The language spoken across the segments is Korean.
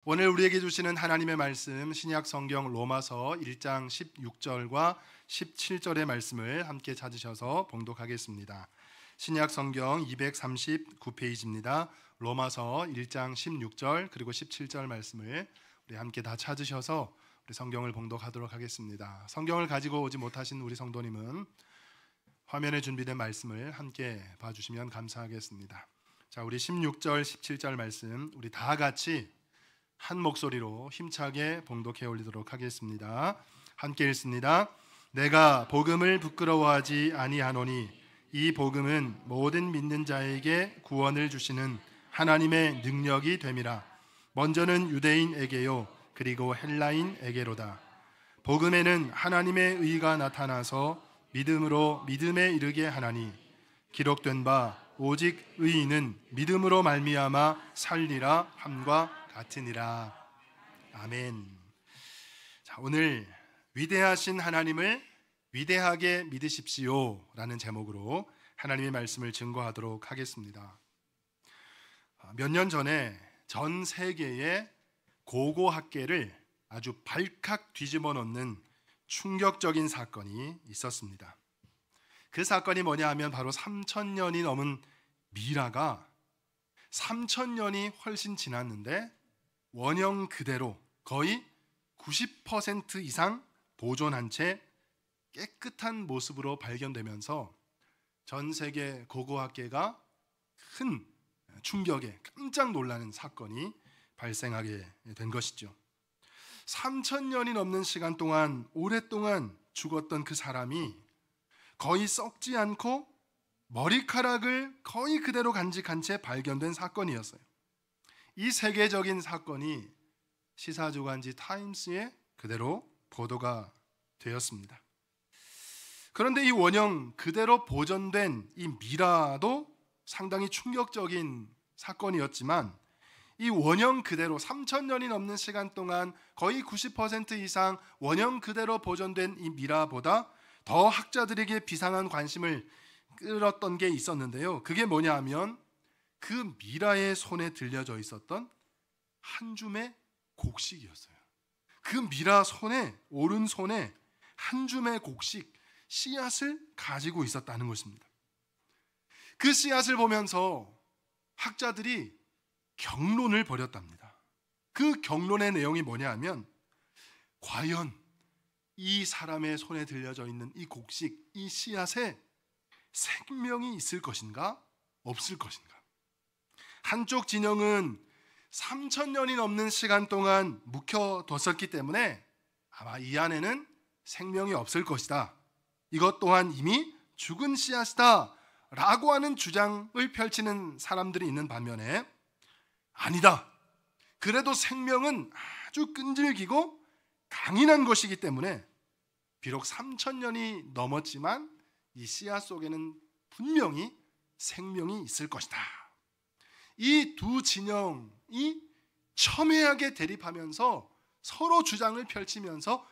오늘 우리에게 주시는 하나님의 말씀 신약 성경 로마서 1장 16절과 17절의 말씀을 함께 찾으셔서 봉독하겠습니다. 신약 성경 239페이지입니다. 로마서 1장 16절 그리고 17절 말씀을 우리 함께 다 찾으셔서 우리 성경을 봉독하도록 하겠습니다. 성경을 가지고 오지 못하신 우리 성도님은 화면에 준비된 말씀을 함께 봐주시면 감사하겠습니다. 자, 우리 16절 17절 말씀 우리 다 같이 한 목소리로 힘차게 봉독해 올리도록 하겠습니다. 함께 읽습니다. 내가 복음을 부끄러워하지 아니하노니 이 복음은 모든 믿는 자에게 구원을 주시는 하나님의 능력이 됨이라. 먼저는 유대인에게요 그리고 헬라인에게로다. 복음에는 하나님의 의가 나타나서 믿음으로 믿음에 이르게 하나니 기록된 바 오직 의인은 믿음으로 말미암아 살리라 함과 같으니라. 아멘. 자, 오늘 위대하신 하나님을 위대하게 믿으십시오 라는 제목으로 하나님의 말씀을 증거하도록 하겠습니다. 몇 년 전에 전 세계의 고고학계를 아주 발칵 뒤집어 놓는 충격적인 사건이 있었습니다. 그 사건이 뭐냐 하면 바로 3,000년이 넘은 미라가 3,000년이 훨씬 지났는데 원형 그대로 거의 90% 이상 보존한 채 깨끗한 모습으로 발견되면서 전 세계 고고학계가 큰 충격에 깜짝 놀라는 사건이 발생하게 된 것이죠. 3,000년이 넘는 시간 동안 오랫동안 죽었던 그 사람이 거의 썩지 않고 머리카락을 거의 그대로 간직한 채 발견된 사건이었어요. 이 세계적인 사건이 시사주간지 타임스에 그대로 보도가 되었습니다. 그런데 이 원형 그대로 보존된 이 미라도 상당히 충격적인 사건이었지만 이 원형 그대로 3,000년이 넘는 시간 동안 거의 90% 이상 원형 그대로 보존된 이 미라보다 더 학자들에게 비상한 관심을 끌었던 게 있었는데요. 그게 뭐냐 하면 그 미라의 손에 들려져 있었던 한 줌의 곡식이었어요. 그 미라 손에, 오른손에 한 줌의 곡식, 씨앗을 가지고 있었다는 것입니다. 그 씨앗을 보면서 학자들이 경론을 벌였답니다. 그 경론의 내용이 뭐냐 하면 과연 이 사람의 손에 들려져 있는 이 곡식, 이 씨앗에 생명이 있을 것인가 없을 것인가. 한쪽 진영은 3,000년이 넘는 시간 동안 묵혀뒀었기 때문에 아마 이 안에는 생명이 없을 것이다. 이것 또한 이미 죽은 씨앗이다 라고 하는 주장을 펼치는 사람들이 있는 반면에 아니다. 그래도 생명은 아주 끈질기고 강인한 것이기 때문에 비록 3,000년이 넘었지만 이 씨앗 속에는 분명히 생명이 있을 것이다. 이 두 진영이 첨예하게 대립하면서 서로 주장을 펼치면서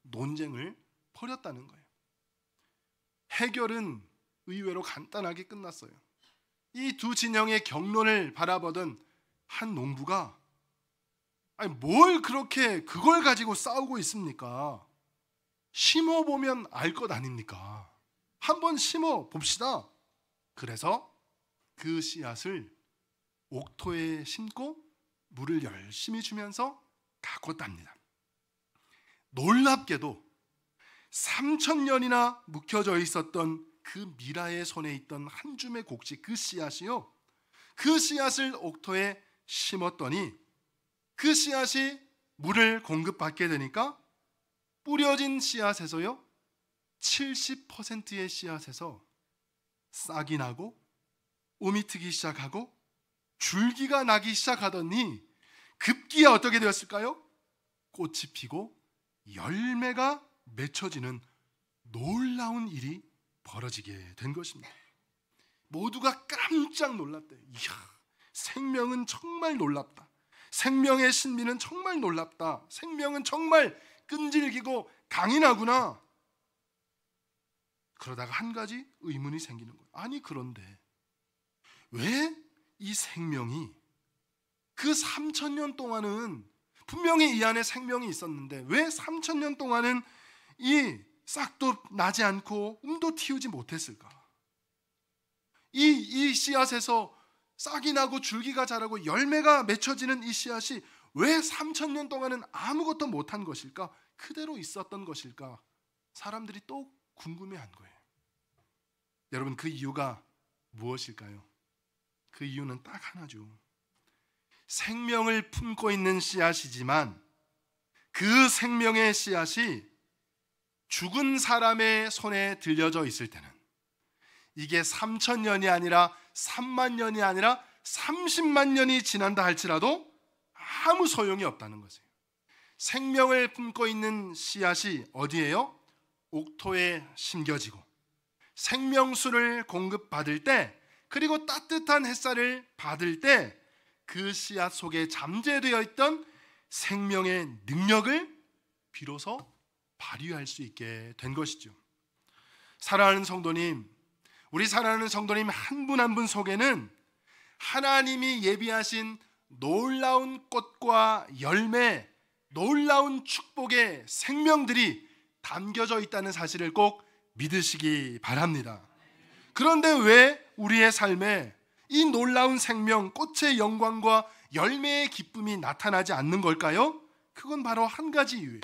논쟁을 벌였다는 거예요. 해결은 의외로 간단하게 끝났어요. 이 두 진영의 경론을 바라보던 한 농부가 아니 뭘 그렇게 그걸 가지고 싸우고 있습니까? 심어보면 알 것 아닙니까? 한번 심어 봅시다. 그래서 그 씨앗을 옥토에 심고 물을 열심히 주면서 가꿨답니다. 놀랍게도 3,000년이나 묵혀져 있었던 그 미라의 손에 있던 한 줌의 곡식, 그 씨앗이요, 그 씨앗을 옥토에 심었더니 그 씨앗이 물을 공급받게 되니까 뿌려진 씨앗에서요 70%의 씨앗에서 싹이 나고 오미 트기 시작하고 줄기가 나기 시작하더니 급기야 어떻게 되었을까요? 꽃이 피고 열매가 맺혀지는 놀라운 일이 벌어지게 된 것입니다. 모두가 깜짝 놀랐대요. 이야, 생명은 정말 놀랍다. 생명의 신비는 정말 놀랍다. 생명은 정말 끈질기고 강인하구나. 그러다가 한 가지 의문이 생기는 거예요. 아니 그런데 왜 이 생명이 그 3,000년 동안은 분명히 이 안에 생명이 있었는데 왜 3,000년 동안은 이 싹도 나지 않고 튀우지 못했을까? 이 씨앗에서 싹이 나고 줄기가 자라고 열매가 맺혀지는 이 씨앗이 왜 3,000년 동안은 아무것도 못한 것일까? 그대로 있었던 것일까? 사람들이 또 궁금해한 거예요. 여러분, 그 이유가 무엇일까요? 그 이유는 딱 하나죠. 생명을 품고 있는 씨앗이지만 그 생명의 씨앗이 죽은 사람의 손에 들려져 있을 때는 이게 3,000년이 아니라 3만 년이 아니라 30만 년이 지난다 할지라도 아무 소용이 없다는 것이에요. 생명을 품고 있는 씨앗이 어디에요? 옥토에 심겨지고 생명수를 공급받을 때, 그리고 따뜻한 햇살을 받을 때 그 씨앗 속에 잠재되어 있던 생명의 능력을 비로소 발휘할 수 있게 된 것이죠. 사랑하는 성도님, 우리 사랑하는 성도님 한 분 한 분 속에는 하나님이 예비하신 놀라운 꽃과 열매, 놀라운 축복의 생명들이 담겨져 있다는 사실을 꼭 믿으시기 바랍니다. 그런데 왜 우리의 삶에 이 놀라운 생명, 꽃의 영광과 열매의 기쁨이 나타나지 않는 걸까요? 그건 바로 한 가지 이유예요.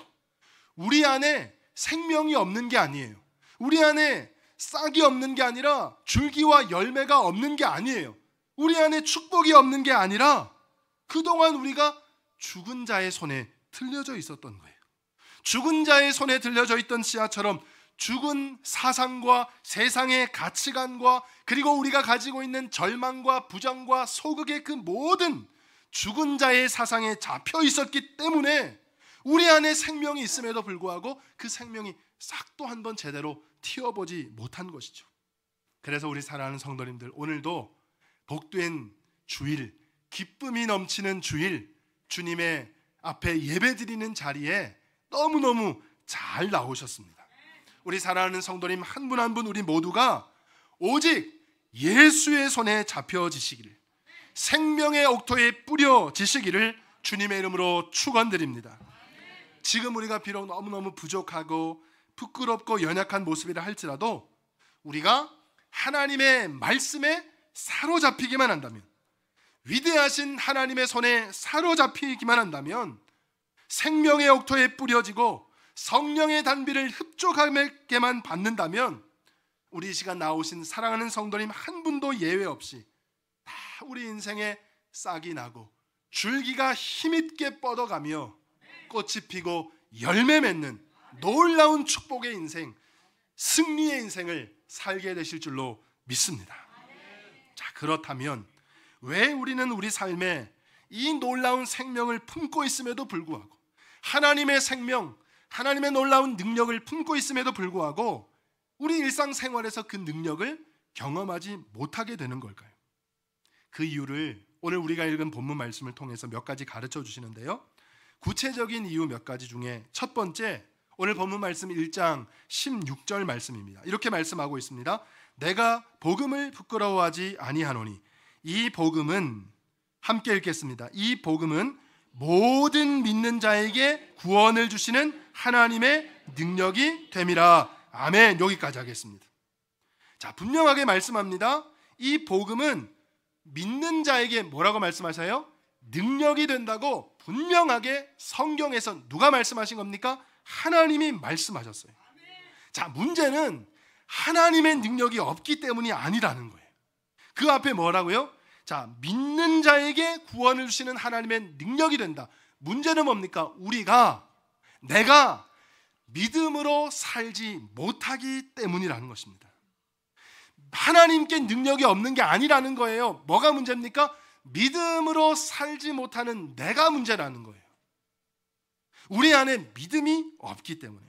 우리 안에 생명이 없는 게 아니에요. 우리 안에 싹이 없는 게 아니라 줄기와 열매가 없는 게 아니에요. 우리 안에 축복이 없는 게 아니라 그동안 우리가 죽은 자의 손에 들려져 있었던 거예요. 죽은 자의 손에 들려져 있던 씨앗처럼 죽은 사상과 세상의 가치관과 그리고 우리가 가지고 있는 절망과 부정과 소극의 그 모든 죽은 자의 사상에 잡혀 있었기 때문에 우리 안에 생명이 있음에도 불구하고 그 생명이 싹도 한번 제대로 튀어보지 못한 것이죠. 그래서 우리 사랑하는 성도님들, 오늘도 복된 주일, 기쁨이 넘치는 주일, 주님의 앞에 예배드리는 자리에 너무너무 잘 나오셨습니다. 우리 사랑하는 성도님 한 분 한 분 우리 모두가 오직 예수의 손에 잡혀지시기를, 생명의 옥토에 뿌려지시기를 주님의 이름으로 축원드립니다. 지금 우리가 비록 너무너무 부족하고 부끄럽고 연약한 모습이라 할지라도 우리가 하나님의 말씀에 사로잡히기만 한다면, 위대하신 하나님의 손에 사로잡히기만 한다면, 생명의 옥토에 뿌려지고 성령의 단비를 흡족하게만 받는다면 우리 이 시간 나오신 사랑하는 성도님 한 분도 예외 없이 다 우리 인생에 싹이 나고 줄기가 힘있게 뻗어가며 꽃이 피고 열매 맺는 놀라운 축복의 인생, 승리의 인생을 살게 되실 줄로 믿습니다. 자, 그렇다면 왜 우리는 우리 삶에 이 놀라운 생명을 품고 있음에도 불구하고, 하나님의 생명, 하나님의 놀라운 능력을 품고 있음에도 불구하고 우리 일상생활에서 그 능력을 경험하지 못하게 되는 걸까요? 그 이유를 오늘 우리가 읽은 본문 말씀을 통해서 몇 가지 가르쳐 주시는데요, 구체적인 이유 몇 가지 중에 첫 번째, 오늘 본문 말씀 1장 16절 말씀입니다. 이렇게 말씀하고 있습니다. 내가 복음을 부끄러워하지 아니하노니, 이 복음은, 함께 읽겠습니다. 이 복음은 모든 믿는 자에게 구원을 주시는 하나님의 능력이 됨이라. 아멘. 여기까지 하겠습니다. 자, 분명하게 말씀합니다. 이 복음은 믿는 자에게 뭐라고 말씀하세요? 능력이 된다고 분명하게 성경에서 누가 말씀하신 겁니까? 하나님이 말씀하셨어요. 자, 문제는 하나님의 능력이 없기 때문이 아니라는 거예요. 그 앞에 뭐라고요? 자, 믿는 자에게 구원을 주시는 하나님의 능력이 된다. 문제는 뭡니까? 내가 믿음으로 살지 못하기 때문이라는 것입니다. 하나님께 능력이 없는 게 아니라는 거예요. 뭐가 문제입니까? 믿음으로 살지 못하는 내가 문제라는 거예요. 우리 안에 믿음이 없기 때문에.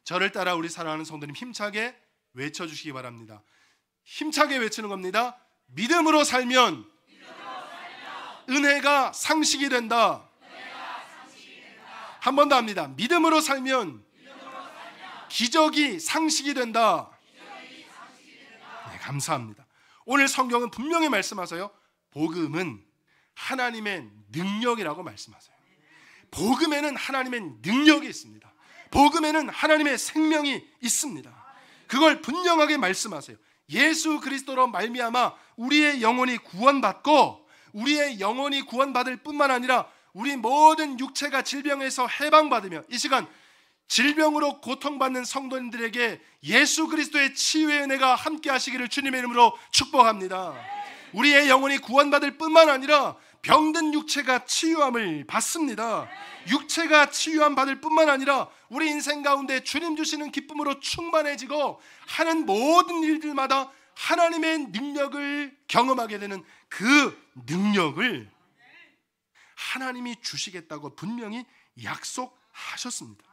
저를 따라 우리 사랑하는 성도님 힘차게 외쳐주시기 바랍니다. 힘차게 외치는 겁니다. 믿음으로 살면 은혜가 상식이 된다. 한 번 더 합니다. 믿음으로 살면 기적이 상식이 된다. 네, 감사합니다. 오늘 성경은 분명히 말씀하세요. 복음은 하나님의 능력이라고 말씀하세요. 복음에는 하나님의 능력이 있습니다. 복음에는 하나님의 생명이 있습니다. 그걸 분명하게 말씀하세요. 예수 그리스도로 말미암아 우리의 영혼이 구원받고, 우리의 영혼이 구원받을 뿐만 아니라 우리 모든 육체가 질병에서 해방받으며, 이 시간 질병으로 고통받는 성도님들에게 예수 그리스도의 치유의 은혜가 함께 하시기를 주님의 이름으로 축복합니다. 우리의 영혼이 구원받을 뿐만 아니라 병든 육체가 치유함을 받습니다. 육체가 치유함 받을 뿐만 아니라 우리 인생 가운데 주님 주시는 기쁨으로 충만해지고 하는 모든 일들마다 하나님의 능력을 경험하게 되는 그 능력을 하나님이 주시겠다고 분명히 약속하셨습니다.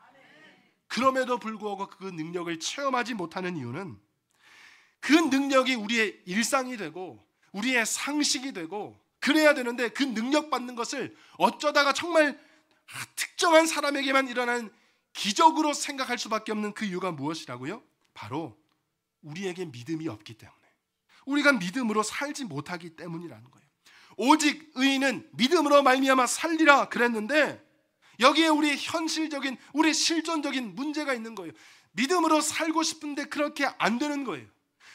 그럼에도 불구하고 그 능력을 체험하지 못하는 이유는 그 능력이 우리의 일상이 되고 우리의 상식이 되고 그래야 되는데, 그 능력 받는 것을 어쩌다가 정말 특정한 사람에게만 일어나는 기적으로 생각할 수밖에 없는 그 이유가 무엇이라고요? 바로 우리에게 믿음이 없기 때문에, 우리가 믿음으로 살지 못하기 때문이라는 거예요. 오직 의인은 믿음으로 말미암아 살리라 그랬는데, 여기에 우리 현실적인, 우리 실존적인 문제가 있는 거예요. 믿음으로 살고 싶은데 그렇게 안 되는 거예요.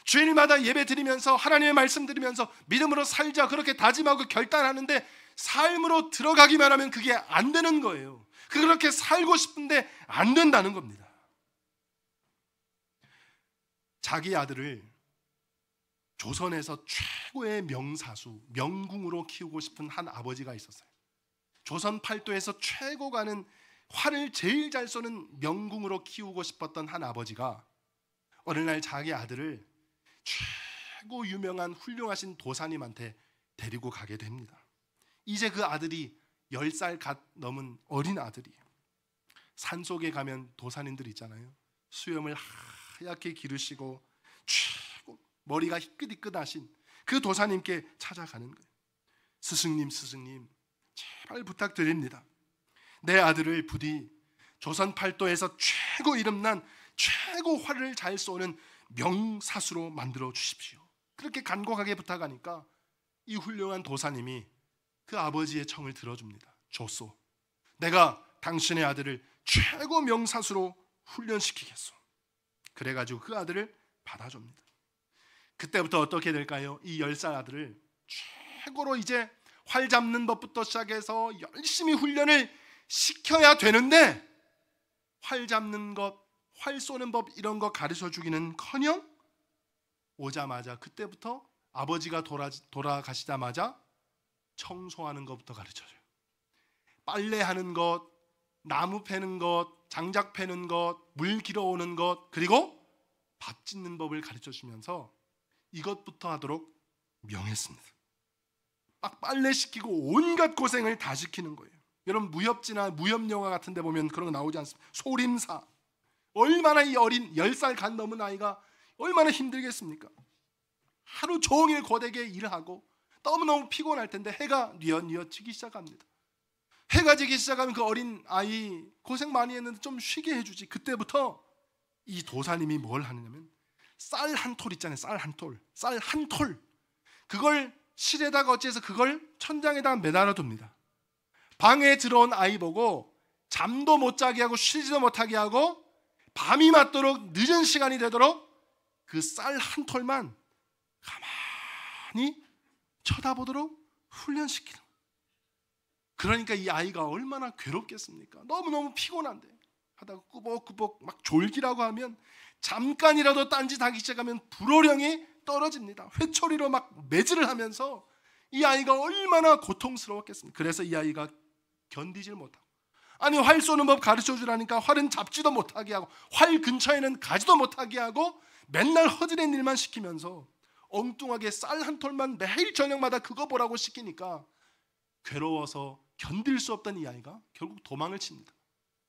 주일마다 예배 드리면서 하나님의 말씀 드리면서 믿음으로 살자 그렇게 다짐하고 결단하는데 삶으로 들어가기만 하면 그게 안 되는 거예요. 그렇게 살고 싶은데 안 된다는 겁니다. 자기 아들을 조선에서 최고의 명사수, 명궁으로 키우고 싶은 한 아버지가 있었어요. 조선 팔도에서 최고 가는, 활을 제일 잘 쏘는 명궁으로 키우고 싶었던 한 아버지가 어느 날 자기 아들을 최고 유명한 훌륭하신 도사님한테 데리고 가게 됩니다. 이제 그 아들이 10살 갓 넘은 어린 아들이에요. 산속에 가면 도사님들 있잖아요. 수염을 하얗게 기르시고 최고 머리가 희끗희끗하신 그 도사님께 찾아가는 거예요. 스승님, 스승님, 제발 부탁드립니다. 내 아들을 부디 조선 팔도에서 최고 이름난 최고 활을 잘 쏘는 명사수로 만들어 주십시오. 그렇게 간곡하게 부탁하니까 이 훌륭한 도사님이 그 아버지의 청을 들어줍니다. 좋소, 내가 당신의 아들을 최고 명사수로 훈련시키겠소. 그래가지고 그 아들을 받아줍니다. 그때부터 어떻게 될까요? 이 10살 아들을 최고로 이제 활 잡는 법부터 시작해서 열심히 훈련을 시켜야 되는데, 활 잡는 것, 활 쏘는 법 이런 거 가르쳐 주기는커녕 오자마자 그때부터 아버지가 돌아가시자마자 청소하는 것부터 가르쳐줘요. 빨래하는 것, 나무 패는 것, 장작 패는 것, 물 길어오는 것, 그리고 밥 짓는 법을 가르쳐 주면서 이것부터 하도록 명했습니다. 막 빨래시키고 온갖 고생을 다 시키는 거예요. 여러분 무협지나 무협영화 같은 데 보면 그런 거 나오지 않습니까? 소림사. 얼마나 이 어린 10살 간 넘은 아이가 얼마나 힘들겠습니까? 하루 종일 고되게 일하고 너무너무 피곤할 텐데 해가 뉘엿뉘엿 지기 시작합니다. 해가 지기 시작하면 그 어린 아이 고생 많이 했는데 좀 쉬게 해주지. 그때부터 이 도사님이 뭘 하느냐면 쌀 한 톨 있잖아요. 쌀 한 톨. 쌀 한 톨. 그걸 실에다가 어찌해서 그걸 천장에다가 매달아 둡니다. 방에 들어온 아이 보고 잠도 못 자게 하고 쉬지도 못하게 하고 밤이 맞도록 늦은 시간이 되도록 그 쌀 한 톨만 가만히 쳐다보도록 훈련시키는. 그러니까 이 아이가 얼마나 괴롭겠습니까? 너무너무 피곤한데 하다가 꾸벅꾸벅 막 졸기라고 하면 잠깐이라도 딴짓하기 시작하면 불호령이 떨어집니다. 회초리로 막 매질을 하면서 이 아이가 얼마나 고통스러웠겠습니까? 그래서 이 아이가 견디질 못하고, 아니 활 쏘는 법 가르쳐 주라니까 활은 잡지도 못하게 하고 활 근처에는 가지도 못하게 하고 맨날 허드렛 일만 시키면서 엉뚱하게 쌀 한 톨만 매일 저녁마다 그거 보라고 시키니까 괴로워서 견딜 수 없던 이 아이가 결국 도망을 칩니다.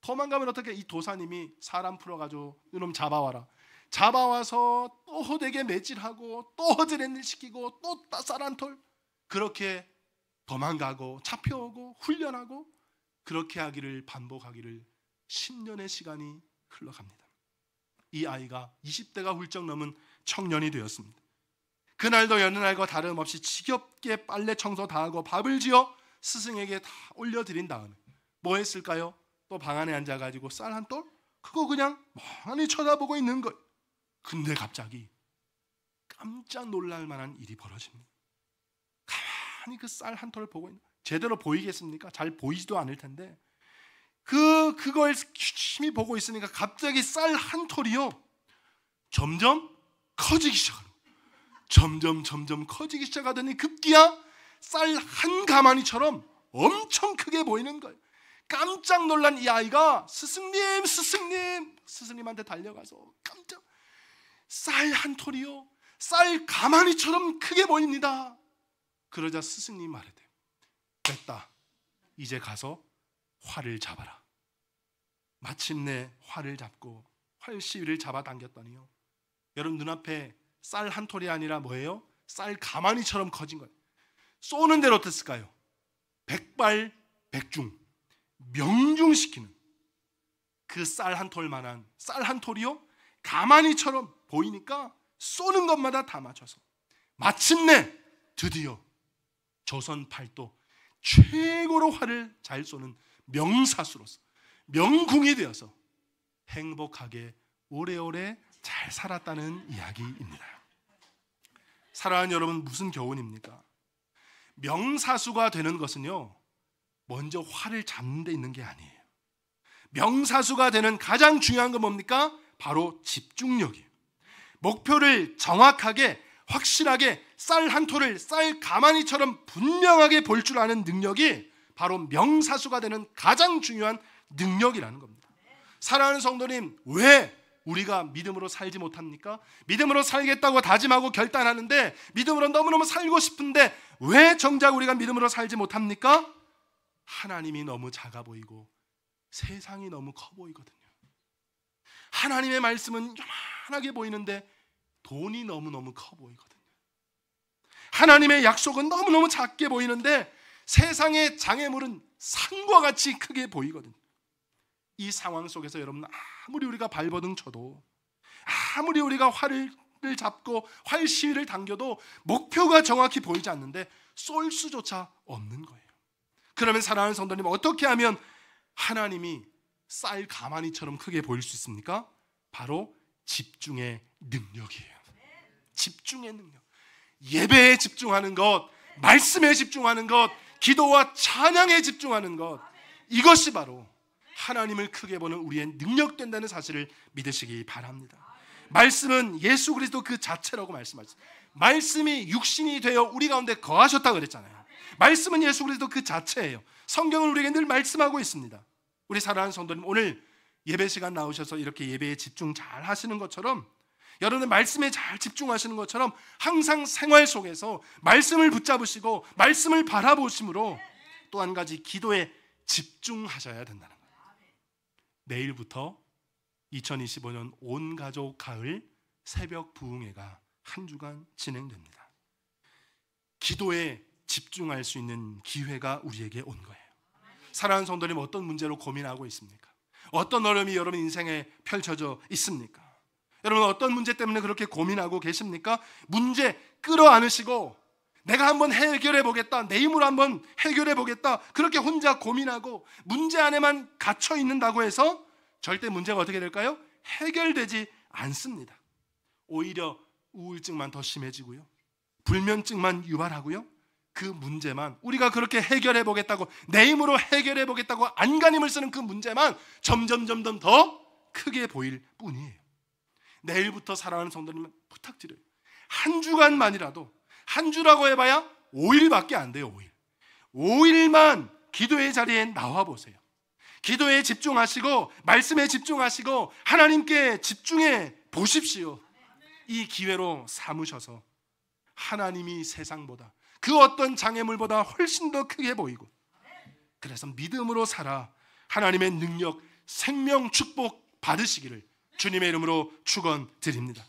도망가면 어떻게, 이 도사님이 사람 풀어가지고 이놈 잡아와라. 잡아와서 또 호되게 매질하고 또 허드렛 일 시키고 또 쌀 한 톨, 그렇게 도망가고 잡혀오고 훈련하고 그렇게 하기를 반복하기를 10년의 시간이 흘러갑니다. 이 아이가 20대가 훌쩍 넘은 청년이 되었습니다. 그날도 여느 날과 다름없이 지겹게 빨래 청소 다 하고 밥을 지어 스승에게 다 올려드린 다음에 뭐 했을까요? 또 방 안에 앉아가지고 쌀 한 톨? 그거 그냥 멍하니 쳐다보고 있는 거예요. 근데 갑자기 깜짝 놀랄 만한 일이 벌어집니다. 가만히 그 쌀 한 톨을 보고 있는, 제대로 보이겠습니까? 잘 보이지도 않을 텐데 그걸 유심히 보고 있으니까 갑자기 쌀 한 톨이요 점점 커지기 시작합니다. 점점 커지기 시작하더니 급기야 쌀 한 가마니처럼 엄청 크게 보이는 거예요. 깜짝 놀란 이 아이가 스승님한테 달려가서 깜짝, 쌀 한 톨이요 쌀 가마니처럼 크게 보입니다. 그러자 스승님이 말하대요. 됐다, 이제 가서 활을 잡아라. 마침내 활을 잡고 활시위를 잡아당겼더니요, 여러분 눈앞에 쌀 한 톨이 아니라 뭐예요? 쌀 가마니처럼 커진 거예요. 쏘는 대로 어땠을까요? 백발백중, 명중시키는 그 쌀 한 톨만한, 쌀 한 톨이요 가마니처럼 보이니까 쏘는 것마다 다 맞춰서 마침내 드디어 조선 팔도 최고로 활을 잘 쏘는 명사수로서 명궁이 되어서 행복하게 오래오래 잘 살았다는 이야기입니다. 사랑하는 여러분, 무슨 교훈입니까? 명사수가 되는 것은요, 먼저 활을 잡는 데 있는 게 아니에요. 명사수가 되는 가장 중요한 건 뭡니까? 바로 집중력이에요. 목표를 정확하게 확실하게 쌀 한 톨을 쌀 가마니처럼 분명하게 볼 줄 아는 능력이 바로 명사수가 되는 가장 중요한 능력이라는 겁니다. 사랑하는 성도님, 왜 우리가 믿음으로 살지 못합니까? 믿음으로 살겠다고 다짐하고 결단하는데, 믿음으로 너무너무 살고 싶은데 왜 정작 우리가 믿음으로 살지 못합니까? 하나님이 너무 작아 보이고 세상이 너무 커 보이거든요. 하나님의 말씀은 요만하게 보이는데 돈이 너무너무 커 보이거든요. 하나님의 약속은 너무너무 작게 보이는데 세상의 장애물은 산과 같이 크게 보이거든요. 이 상황 속에서 여러분, 아무리 우리가 발버둥 쳐도, 아무리 우리가 활을 잡고 활 시위를 당겨도 목표가 정확히 보이지 않는데 쏠 수조차 없는 거예요. 그러면 사랑하는 성도님, 어떻게 하면 하나님이 쌀 가마니처럼 크게 보일 수 있습니까? 바로 집중의 능력이에요. 집중의 능력. 예배에 집중하는 것, 말씀에 집중하는 것, 기도와 찬양에 집중하는 것, 이것이 바로 하나님을 크게 보는 우리의 능력 된다는 사실을 믿으시기 바랍니다. 말씀은 예수 그리스도 그 자체라고 말씀하셨어요. 말씀이 육신이 되어 우리 가운데 거하셨다고 그랬잖아요. 말씀은 예수 그리스도 그 자체예요. 성경은 우리에게 늘 말씀하고 있습니다. 우리 사랑하는 성도님, 오늘 예배 시간 나오셔서 이렇게 예배에 집중 잘 하시는 것처럼, 여러분의 말씀에 잘 집중하시는 것처럼 항상 생활 속에서 말씀을 붙잡으시고 말씀을 바라보심으로 또 한 가지 기도에 집중하셔야 된다는 거예요. 내일부터 2025년 온 가족 가을 새벽 부흥회가 한 주간 진행됩니다. 기도에 집중할 수 있는 기회가 우리에게 온 거예요. 사랑하는 성도님, 어떤 문제로 고민하고 있습니까? 어떤 어려움이 여러분 인생에 펼쳐져 있습니까? 여러분, 어떤 문제 때문에 그렇게 고민하고 계십니까? 문제 끌어안으시고 내가 한번 해결해 보겠다, 내 힘으로 한번 해결해 보겠다, 그렇게 혼자 고민하고 문제 안에만 갇혀 있는다고 해서 절대 문제가 어떻게 될까요? 해결되지 않습니다. 오히려 우울증만 더 심해지고요, 불면증만 유발하고요, 그 문제만, 우리가 그렇게 해결해 보겠다고 내 힘으로 해결해 보겠다고 안간힘을 쓰는 그 문제만 점점 더 크게 보일 뿐이에요. 내일부터 사랑하는 성도님은 부탁드려요. 한 주간만이라도, 한 주라고 해봐야 5일밖에 안 돼요. 5일만 기도의 자리에 나와 보세요. 기도에 집중하시고 말씀에 집중하시고 하나님께 집중해 보십시오. 이 기회로 삼으셔서 하나님이 세상보다, 그 어떤 장애물보다 훨씬 더 크게 보이고, 그래서 믿음으로 살아 하나님의 능력, 생명, 축복 받으시기를 주님의 이름으로 축원드립니다.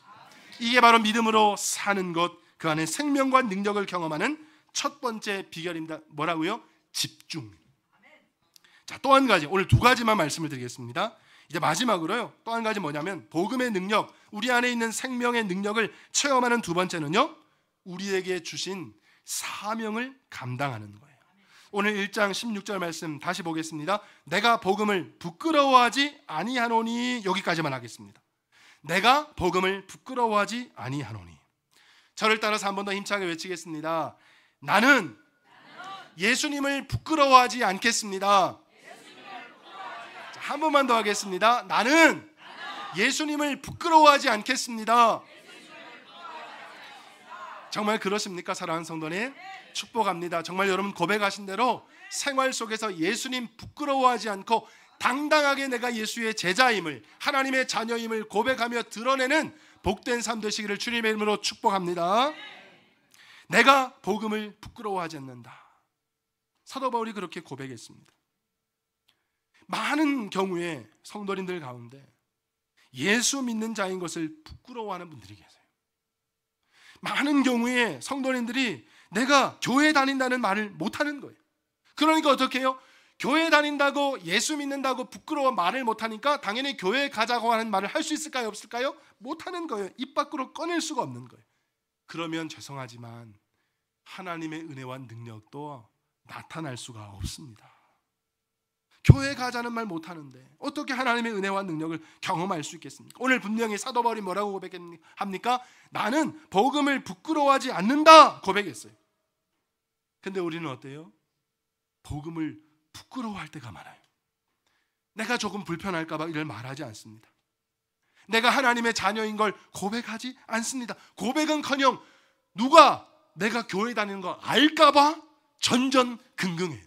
이게 바로 믿음으로 사는 것, 그 안에 생명과 능력을 경험하는 첫 번째 비결입니다. 뭐라고요? 집중. 자, 또 한 가지, 오늘 두 가지만 말씀을 드리겠습니다. 이제 마지막으로요, 또 한 가지 뭐냐면 복음의 능력, 우리 안에 있는 생명의 능력을 체험하는 두 번째는요, 우리에게 주신 사명을 감당하는 거예요. 오늘 1장 16절 말씀 다시 보겠습니다. 내가 복음을 부끄러워하지 아니하노니. 여기까지만 하겠습니다. 내가 복음을 부끄러워하지 아니하노니. 저를 따라서 한 번 더 힘차게 외치겠습니다. 나는 예수님을 부끄러워하지 않겠습니다. 한 번만 더 하겠습니다. 나는 예수님을 부끄러워하지 않겠습니다. 정말 그러십니까, 사랑하는 성도님? 축복합니다. 정말 여러분 고백하신 대로 생활 속에서 예수님 부끄러워하지 않고 당당하게 내가 예수의 제자임을, 하나님의 자녀임을 고백하며 드러내는 복된 삶 되시기를 주님의 이름으로 축복합니다. 내가 복음을 부끄러워하지 않는다. 사도 바울이 그렇게 고백했습니다. 많은 경우에 성도님들 가운데 예수 믿는 자인 것을 부끄러워하는 분들이 계세요. 많은 경우에 성도님들이 내가 교회 다닌다는 말을 못하는 거예요. 그러니까 어떻게 해요? 교회 다닌다고 예수 믿는다고 부끄러워 말을 못하니까 당연히 교회 가자고 하는 말을 할 수 있을까요? 없을까요? 못하는 거예요. 입 밖으로 꺼낼 수가 없는 거예요. 그러면 죄송하지만 하나님의 은혜와 능력도 나타날 수가 없습니다. 교회 가자는 말 못하는데 어떻게 하나님의 은혜와 능력을 경험할 수 있겠습니까? 오늘 분명히 사도 바울이 뭐라고 고백합니까? 나는 복음을 부끄러워하지 않는다 고백했어요. 근데 우리는 어때요? 복음을 부끄러워할 때가 많아요. 내가 조금 불편할까 봐 이를 말하지 않습니다. 내가 하나님의 자녀인 걸 고백하지 않습니다. 고백은커녕 누가 내가 교회 다니는 거 알까 봐 전전긍긍해요.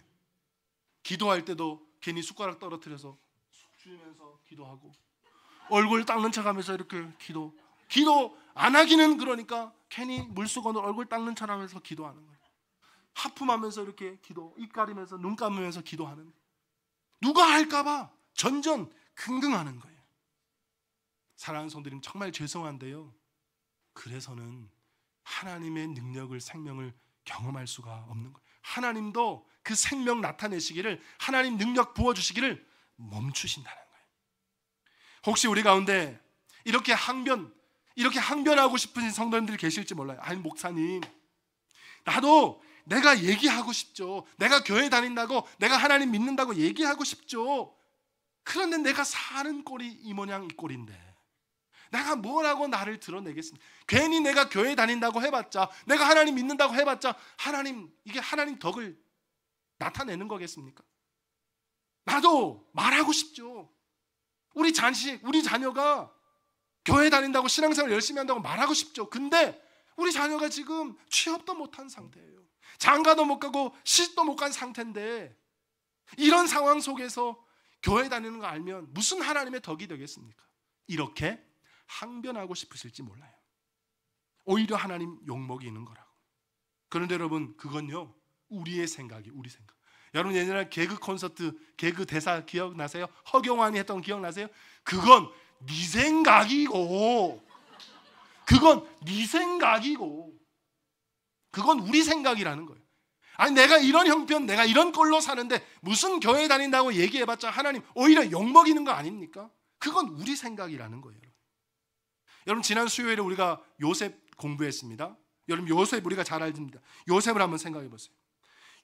기도할 때도 괜히 숟가락 떨어뜨려서 쑥 주면서 기도하고 얼굴 닦는 척하면서 이렇게 기도 안 하기는 그러니까 괜히 물수건으로 얼굴 닦는 척하면서 기도하는 거예요. 하품하면서 이렇게 기도, 입 가리면서 눈 감으면서 기도하는 거예요. 누가 할까 봐 전전긍긍하는 거예요. 사랑하는 성도님 정말 죄송한데요. 그래서는 하나님의 능력을 생명을 경험할 수가 없는 거예요. 하나님도 그 생명 나타내시기를, 하나님 능력 부어주시기를 멈추신다는 거예요. 혹시 우리 가운데 이렇게 항변하고 싶은 성도님들이 계실지 몰라요. 아니 목사님, 나도 내가 얘기하고 싶죠. 내가 교회 다닌다고, 내가 하나님 믿는다고 얘기하고 싶죠. 그런데 내가 사는 꼴이 이 모양 이 꼴인데 내가 뭐라고 나를 드러내겠습니까? 괜히 내가 교회 다닌다고 해봤자, 내가 하나님 믿는다고 해봤자 이게 하나님 덕을 나타내는 거겠습니까? 나도 말하고 싶죠. 우리 자녀가 교회 다닌다고 신앙생활 열심히 한다고 말하고 싶죠. 근데 우리 자녀가 지금 취업도 못한 상태예요. 장가도 못 가고 시집도 못 간 상태인데 이런 상황 속에서 교회 다니는 거 알면 무슨 하나님의 덕이 되겠습니까? 이렇게 항변하고 싶으실지 몰라요. 오히려 하나님 욕먹이 있는 거라고. 그런데 여러분 그건요 우리 생각. 여러분 예전에 개그 콘서트 개그 대사 기억나세요? 허경환이 했던 거 기억나세요? 그건 네 생각이고 그건 우리 생각이라는 거예요. 아니 내가 이런 형편, 내가 이런 꼴로 사는데 무슨 교회 다닌다고 얘기해봤자 하나님 오히려 욕먹이는 거 아닙니까? 그건 우리 생각이라는 거예요. 여러분 지난 수요일에 우리가 요셉 공부했습니다. 여러분 요셉 우리가 잘 알습니다. 요셉을 한번 생각해 보세요.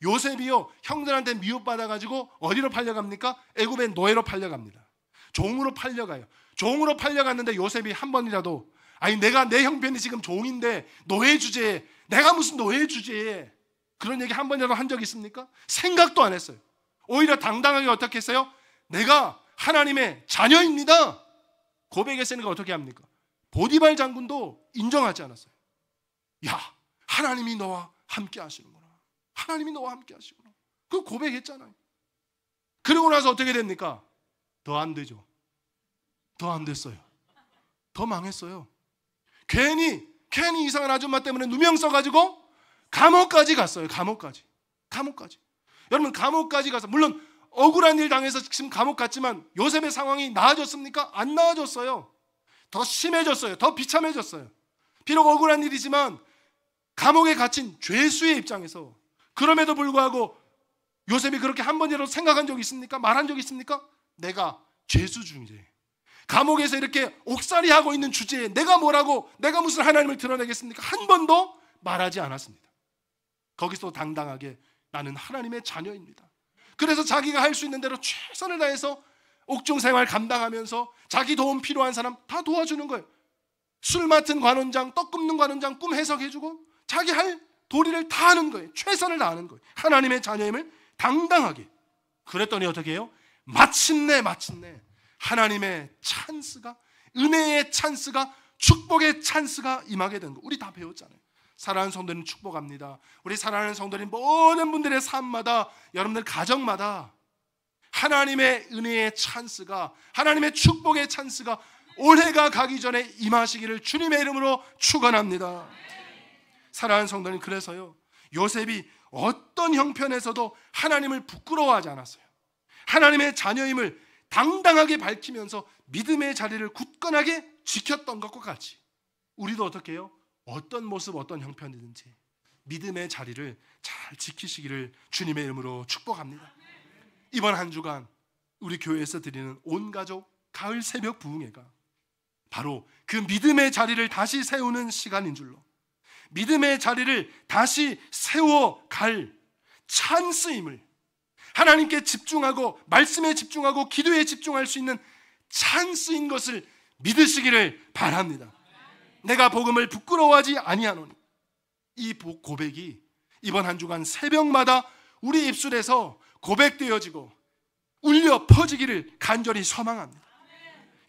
요셉이요 형들한테 미움받아가지고 어디로 팔려갑니까? 애굽의 노예로 팔려갑니다. 종으로 팔려가요. 종으로 팔려갔는데 요셉이 한 번이라도 아니 내가 내 형편이 지금 종인데 노예 주제에 내가 무슨 노예 주제에 그런 얘기 한 번이라도 한 적 있습니까? 생각도 안 했어요. 오히려 당당하게 어떻게 했어요? 내가 하나님의 자녀입니다. 고백했으니까 어떻게 합니까? 보디발 장군도 인정하지 않았어요. 야, 하나님이 너와 함께 하시는구나. 하나님이 너와 함께 하시구나. 그거 고백했잖아요. 그러고 나서 어떻게 됩니까? 더 안 되죠. 더 안 됐어요. 더 망했어요. 괜히 이상한 아줌마 때문에 누명 써가지고 감옥까지 갔어요. 감옥까지. 여러분 감옥까지 가서 물론 억울한 일 당해서 지금 감옥 갔지만 요셉의 상황이 나아졌습니까? 안 나아졌어요. 더 심해졌어요. 더 비참해졌어요. 비록 억울한 일이지만 감옥에 갇힌 죄수의 입장에서 그럼에도 불구하고 요셉이 그렇게 한 번이라도 생각한 적이 있습니까? 말한 적이 있습니까? 내가 죄수 중이지. 감옥에서 이렇게 옥살이하고 있는 주제에 내가 뭐라고 내가 무슨 하나님을 드러내겠습니까? 한 번도 말하지 않았습니다. 거기서 당당하게 나는 하나님의 자녀입니다. 그래서 자기가 할 수 있는 대로 최선을 다해서 옥중 생활 감당하면서 자기 도움 필요한 사람 다 도와주는 거예요. 술 맡은 관원장, 떡 굽는 관원장 꿈 해석해주고 자기 할 도리를 다 하는 거예요. 최선을 다하는 거예요. 하나님의 자녀임을 당당하게. 그랬더니 어떻게 해요? 마침내 하나님의 찬스가, 은혜의 찬스가, 축복의 찬스가 임하게 된 거. 우리 다 배웠잖아요. 사랑하는 성도님 축복합니다. 우리 사랑하는 성도님 모든 분들의 삶마다, 여러분들 가정마다 하나님의 은혜의 찬스가, 하나님의 축복의 찬스가 올해가 가기 전에 임하시기를 주님의 이름으로 축원합니다. 사랑하는 성도님, 그래서요, 요셉이 어떤 형편에서도 하나님을 부끄러워하지 않았어요. 하나님의 자녀임을 당당하게 밝히면서 믿음의 자리를 굳건하게 지켰던 것과 같이 우리도 어떻게 해요? 어떤 모습, 어떤 형편이든지 믿음의 자리를 잘 지키시기를 주님의 이름으로 축복합니다. 이번 한 주간 우리 교회에서 드리는 온 가족 가을 새벽 부흥회가 바로 그 믿음의 자리를 다시 세우는 시간인 줄로, 믿음의 자리를 다시 세워갈 찬스임을, 하나님께 집중하고 말씀에 집중하고 기도에 집중할 수 있는 찬스인 것을 믿으시기를 바랍니다. 내가 복음을 부끄러워하지 아니하노니, 이 고백이 이번 한 주간 새벽마다 우리 입술에서 고백되어지고 울려 퍼지기를 간절히 소망합니다.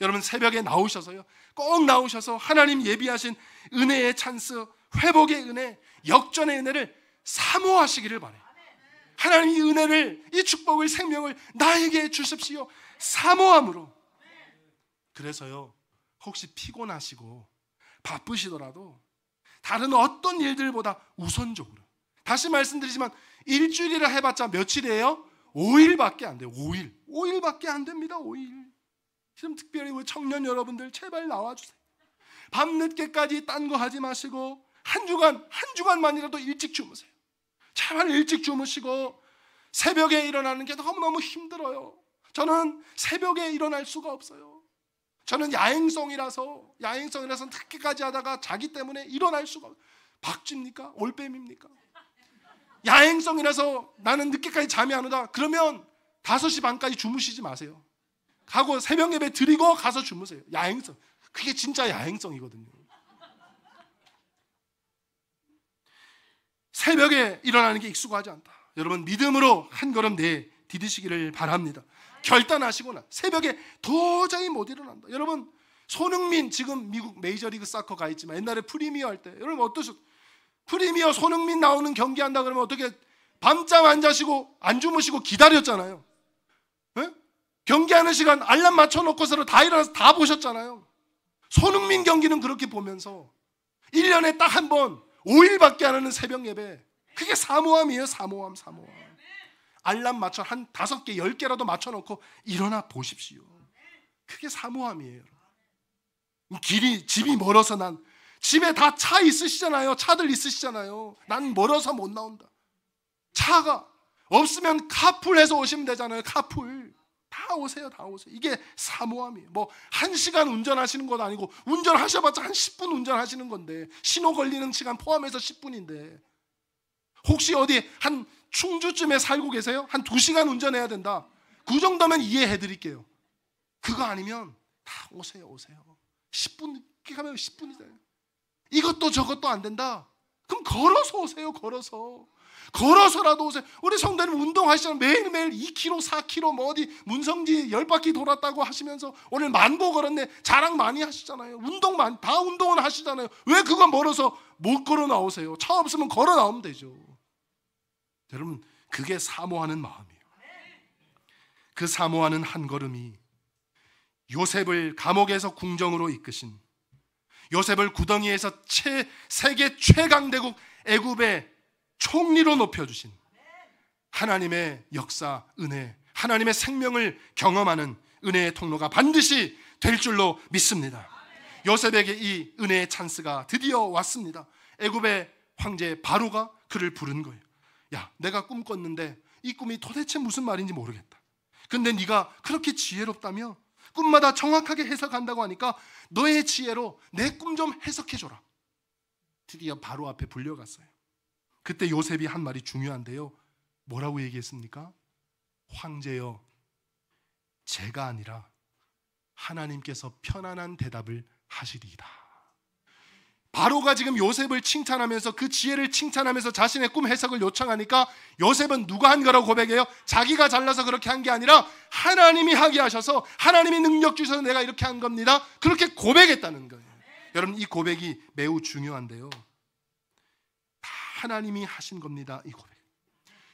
여러분 새벽에 나오셔서요, 꼭 나오셔서 하나님 예비하신 은혜의 찬스, 회복의 은혜, 역전의 은혜를 사모하시기를 바라요. 하나님 이 은혜를, 이 축복을, 생명을 나에게 주십시오. 사모함으로. 그래서요, 혹시 피곤하시고 바쁘시더라도 다른 어떤 일들보다 우선적으로, 다시 말씀드리지만 일주일이라 해봤자 며칠이에요? 5일밖에 안 돼요. 5일밖에 안 됩니다. 5일. 지금 특별히 우리 청년 여러분들 제발 나와주세요. 밤늦게까지 딴 거 하지 마시고 한 주간만이라도 일찍 주무세요. 제발 일찍 주무시고. 새벽에 일어나는 게 너무너무 힘들어요. 저는 새벽에 일어날 수가 없어요. 저는 야행성이라서 늦게까지 하다가 자기 때문에 일어날 수가 없어요. 박쥐입니까? 올빼미입니까? 야행성이라서 나는 늦게까지 잠이 안 오다. 그러면 5시 반까지 주무시지 마세요. 가고 새벽 예배 드리고 가서 주무세요. 야행성. 그게 진짜 야행성이거든요. 새벽에 일어나는 게 익숙하지 않다. 여러분 믿음으로 한 걸음 내디디시기를 바랍니다. 결단하시거나 새벽에 도저히 못 일어난다. 여러분 손흥민 지금 미국 메이저리그 사커 가 있지만 옛날에 프리미어 할 때 여러분 어떠셨어요? 프리미어 손흥민 나오는 경기 한다 그러면 어떻게 밤잠 안 자시고 안 주무시고 기다렸잖아요. 에? 경기하는 시간 알람 맞춰놓고서 다 일어나서 다 보셨잖아요. 손흥민 경기는 그렇게 보면서 1년에 딱 한 번 5일밖에 안 하는 새벽 예배, 그게 사모함이에요. 사모함. 알람 맞춰 한 5개 10개라도 맞춰놓고 일어나 보십시오. 그게 사모함이에요. 집이 멀어서 난 집에 다 차 있으시잖아요. 차들 있으시잖아요. 난 멀어서 못 나온다. 차가 없으면 카풀해서 오시면 되잖아요. 카풀. 다 오세요. 이게 사모함이에요. 뭐 1시간 운전하시는 건 아니고 운전하셔봤자 한 10분 운전하시는 건데 신호 걸리는 시간 포함해서 10분인데 혹시 어디 한 충주쯤에 살고 계세요? 한 2시간 운전해야 된다. 그 정도면 이해해 드릴게요. 그거 아니면 다 오세요. 10분 늦게 가면 10분이잖아요. 이것도 저것도 안 된다. 그럼 걸어서 오세요. 걸어서라도 오세요. 우리 성도님 운동하시잖아요. 매일매일 2km, 4km 뭐 어디 문성지 10바퀴 돌았다고 하시면서 오늘 만보 걸었네 자랑 많이 하시잖아요. 다 운동은 하시잖아요. 왜 그거 멀어서 못 걸어 나오세요? 차 없으면 걸어 나오면 되죠. 여러분 그게 사모하는 마음이에요. 그 사모하는 한 걸음이 요셉을 감옥에서 궁정으로 이끄신, 요셉을 구덩이에서 세계 최강대국 애굽의 총리로 높여주신 하나님의 역사, 은혜, 하나님의 생명을 경험하는 은혜의 통로가 반드시 될 줄로 믿습니다. 요셉에게 이 은혜의 찬스가 드디어 왔습니다. 애굽의 황제 바로가 그를 부른 거예요. 야, 내가 꿈 꿨는데 이 꿈이 도대체 무슨 말인지 모르겠다. 근데 네가 그렇게 지혜롭다며 꿈마다 정확하게 해석한다고 하니까 너의 지혜로 내 꿈 좀 해석해줘라. 드디어 바로 앞에 불려갔어요. 그때 요셉이 한 말이 중요한데요. 뭐라고 얘기했습니까? 황제여, 제가 아니라 하나님께서 편안한 대답을 하시리이다. 바로가 지금 요셉을 칭찬하면서 그 지혜를 칭찬하면서 자신의 꿈 해석을 요청하니까 요셉은 누가 한 거라고 고백해요? 자기가 잘나서 그렇게 한 게 아니라 하나님이 하게 하셔서 하나님이 능력 주셔서 내가 이렇게 한 겁니다. 그렇게 고백했다는 거예요. 여러분, 이 고백이 매우 중요한데요. 다 하나님이 하신 겁니다. 이 고백.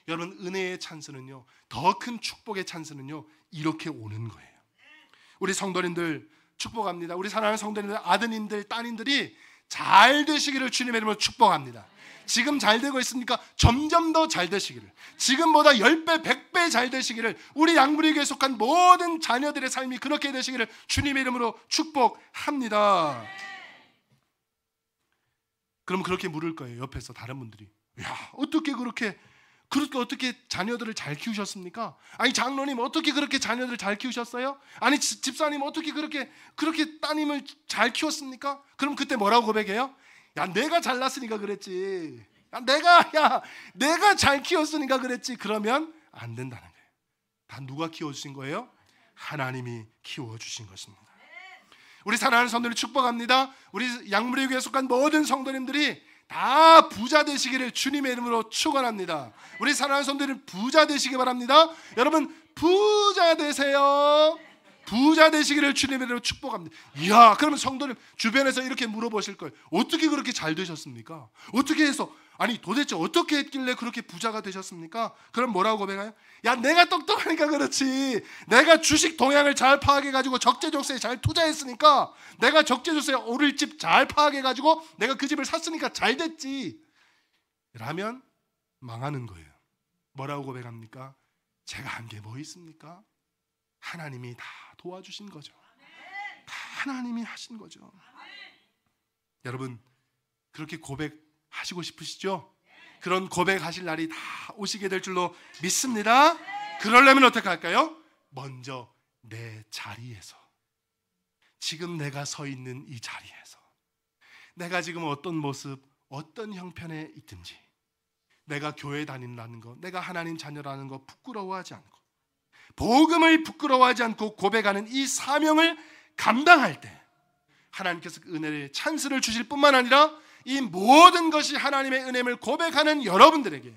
여러분, 은혜의 찬스는요, 더 큰 축복의 찬스는요, 이렇게 오는 거예요. 우리 성도님들 축복합니다. 우리 사랑하는 성도님들, 아드님들, 따님들이 잘 되시기를 주님의 이름으로 축복합니다. 지금 잘 되고 있습니까? 점점 더 잘 되시기를, 지금보다 10배, 100배 잘 되시기를, 우리 양무리교에 속한 모든 자녀들의 삶이 그렇게 되시기를 주님의 이름으로 축복합니다. 그럼 그렇게 물을 거예요. 옆에서 다른 분들이, 야, 어떻게 자녀들을 잘 키우셨습니까? 아니, 장로님 어떻게 그렇게 자녀들을 잘 키우셨어요? 아니, 집사님 어떻게 그렇게 따님을 잘 키웠습니까? 그럼 그때 뭐라고 고백해요? 야, 내가 잘났으니까 그랬지. 내가 잘 키웠으니까 그랬지. 그러면 안 된다는 거예요. 다 누가 키워주신 거예요? 하나님이 키워주신 것입니다. 우리 사랑하는 성도들 축복합니다. 우리 양무리교회에 속한 모든 성도님들이 다 부자 되시기를 주님의 이름으로 축원합니다. 우리 사랑하는 성도들은 부자 되시기 바랍니다. 여러분, 부자 되세요. 부자 되시기를 주님의 이름으로 축복합니다. 이야, 그러면 성도님 주변에서 이렇게 물어보실 거예요. 어떻게 그렇게 잘 되셨습니까? 어떻게 해서, 아니 도대체 어떻게 했길래 그렇게 부자가 되셨습니까? 그럼 뭐라고 고백해요? 야, 내가 똑똑하니까 그렇지. 내가 주식 동향을 잘 파악해가지고 적재적소에 잘 투자했으니까, 내가 적재적소에 오를 집 잘 파악해가지고 내가 그 집을 샀으니까 잘 됐지. 라면 망하는 거예요. 뭐라고 고백합니까? 제가 한 게 뭐 있습니까? 하나님이 다 도와주신 거죠. 다 하나님이 하신 거죠. 여러분, 그렇게 고백하시고 싶으시죠? 그런 고백하실 날이 다 오시게 될 줄로 믿습니다. 그러려면 어떻게 할까요? 먼저 내 자리에서, 지금 내가 서 있는 이 자리에서, 내가 지금 어떤 모습, 어떤 형편에 있든지, 내가 교회 다닌다는 것, 내가 하나님 자녀라는 것 부끄러워하지 않고, 복음을 부끄러워하지 않고 고백하는 이 사명을 감당할 때 하나님께서 그 은혜를, 찬스를 주실 뿐만 아니라 이 모든 것이 하나님의 은혜를 고백하는 여러분들에게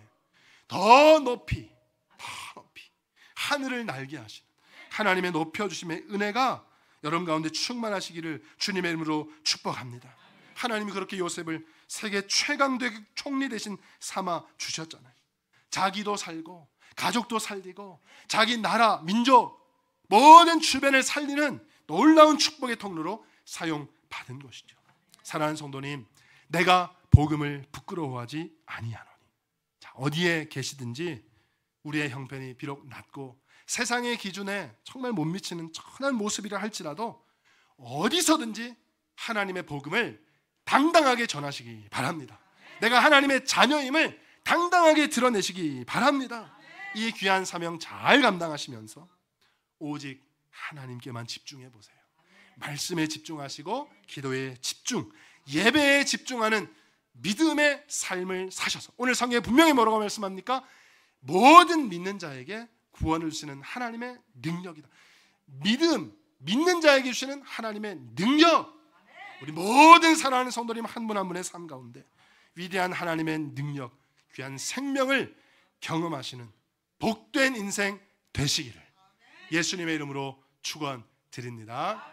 더 높이 하늘을 날게 하시는 하나님의 높여주심의 은혜가 여러분 가운데 충만하시기를 주님의 이름으로 축복합니다. 하나님이 그렇게 요셉을 세계 최강대 총리 대신 삼아 주셨잖아요. 자기도 살고 가족도 살리고 자기 나라, 민족, 모든 주변을 살리는 놀라운 축복의 통로로 사용받은 것이죠. 사랑하는 성도님, 내가 복음을 부끄러워하지 아니하노니. 자, 어디에 계시든지 우리의 형편이 비록 낮고 세상의 기준에 정말 못 미치는 천한 모습이라 할지라도 어디서든지 하나님의 복음을 당당하게 전하시기 바랍니다. 내가 하나님의 자녀임을 당당하게 드러내시기 바랍니다. 이 귀한 사명 잘 감당하시면서 오직 하나님께만 집중해 보세요. 말씀에 집중하시고 기도에 집중, 예배에 집중하는 믿음의 삶을 사셔서, 오늘 성경에 분명히 뭐라고 말씀합니까? 모든 믿는 자에게 구원을 주시는 하나님의 능력이다. 믿는 자에게 주시는 하나님의 능력. 우리 모든 사랑하는 성도님 한 분 한 분의 삶 가운데 위대한 하나님의 능력, 귀한 생명을 경험하시는 복된 인생 되시기를 예수님의 이름으로 축원드립니다.